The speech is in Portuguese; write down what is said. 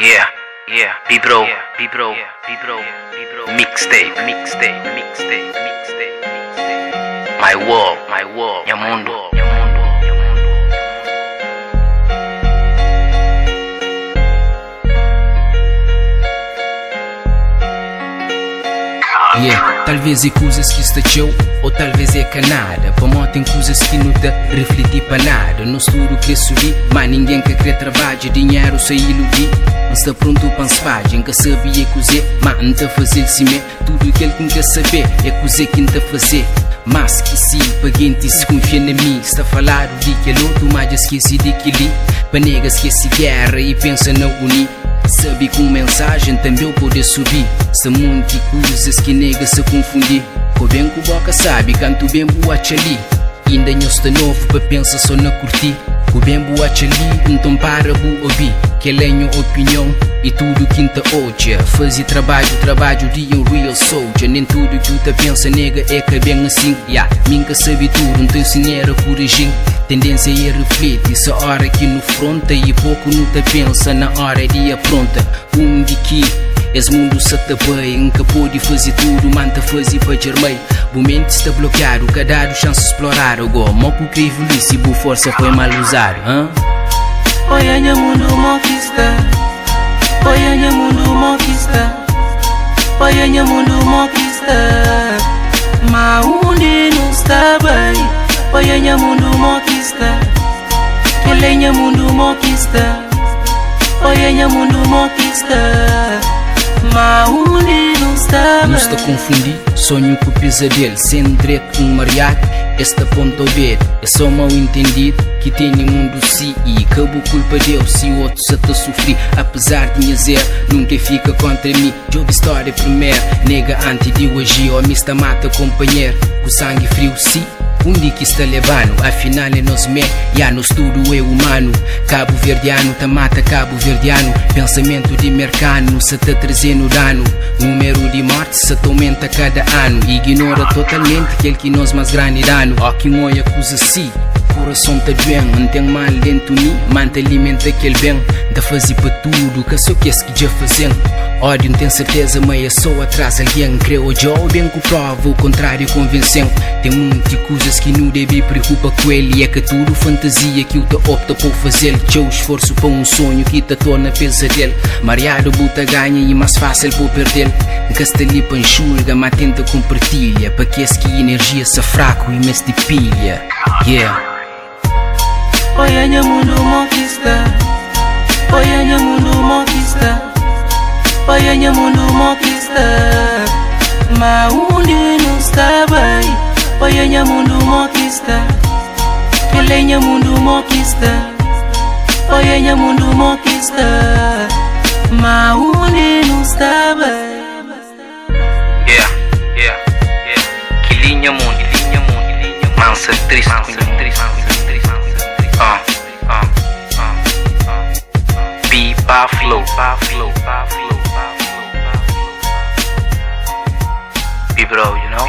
Yeah, mixtape. My world, Nyamundo. Yeah, talvez é coisas que estachou, ou talvez é canada. Para mim tem coisas que não te refletir para nada. No estudo que subir, mas ninguém que quer trabalhar. Dinheiro se iludir, não está pronto para se fazer. Que sabia cozer, mas não está fazer se me. Tudo aquilo que não quer saber é cozer que não está fazer. Mas que se paguem se confia na mim. Está a falar de que é outro, mas esqueci de que li. Para nega esquece guerra e pensa na unir. Sabe com mensagem também pode subir. Se muitas coisas que nega se confundir. O bem que o boca sabe, canto bem boa ali. Ainda não está novo para pensar só na curtir. O bem boa ali, então para boa ouvir. Que ele é opinião e tudo que te ouve. Fazer trabalho de um real soldier. Nem tudo que tu pensa nega é que é bem assim. Minha sabe tudo, não tem dinheiro a corrigir. Tendência é refletir, se hora que no fronte e pouco não te pensa na hora de apronta. De que esse mundo se te bem, nunca pode fazer tudo, manta fazer para germei. Momento está bloqueado, cada chance de explorar. Agora, moco que evoluísse, boa força foi mal usado. Olha Nyamundo moquista, olha Nyamundo moquista, olha Nyamundo moquista. Mas onde não está bem, olha Nyamundo moquista, que ele é Nyamundo moquista, olha Nyamundo moquista. Mas onde não está bem. Não está a confundir, sonho com o pesadelo. Sem direito mariaco, esta ponta ver. É só mal entendido que tem no mundo si. E acabou culpa dele se o outro se está a sofrer. Apesar de minha zero, nunca fica contra mim. Job história primeiro, nega antes de eu agir. Ou mista mata companheiro, com sangue frio sim. Onde que está levando? Afinal é nos me, no estudo é humano. Cabo Verdeano, tá mata Cabo Verdeano. Pensamento de mercado, se tá trazendo dano. Número de mortes se aumenta cada ano. Ignora totalmente aquele que nós mais grande dano. Ó que moia coisa assim, coração tá doendo. Não tem mal dentro de mim, manta alimenta aquele bem. Da fazer para tudo, que só que já fazendo. Ódio não tem certeza, mas é só atrás alguém. Creu já ou bem que prova, o contrário convenceu. Tem muitas coisas que não deve preocupar com ele. E é que tudo fantasia que o te opta por fazer. Teu esforço para um sonho que te torna pesadelo. Mariado buta ganha e mais fácil por perder. Que está ali para enxurga, mas tenta compartilha. Para que esse que energia se fraco e mes de pilha. Olha Nyamundo moquista, olha Nyamundo moquista, olha Nyamundo moquista. Mas onde não está bem, olha Nyamundo moquista, que ele é Nyamundo moquista, olha Nyamundo moquista. Mas onde não está bem. Que linha mundo, mansa triste. Pipa flow. Be bro, you know?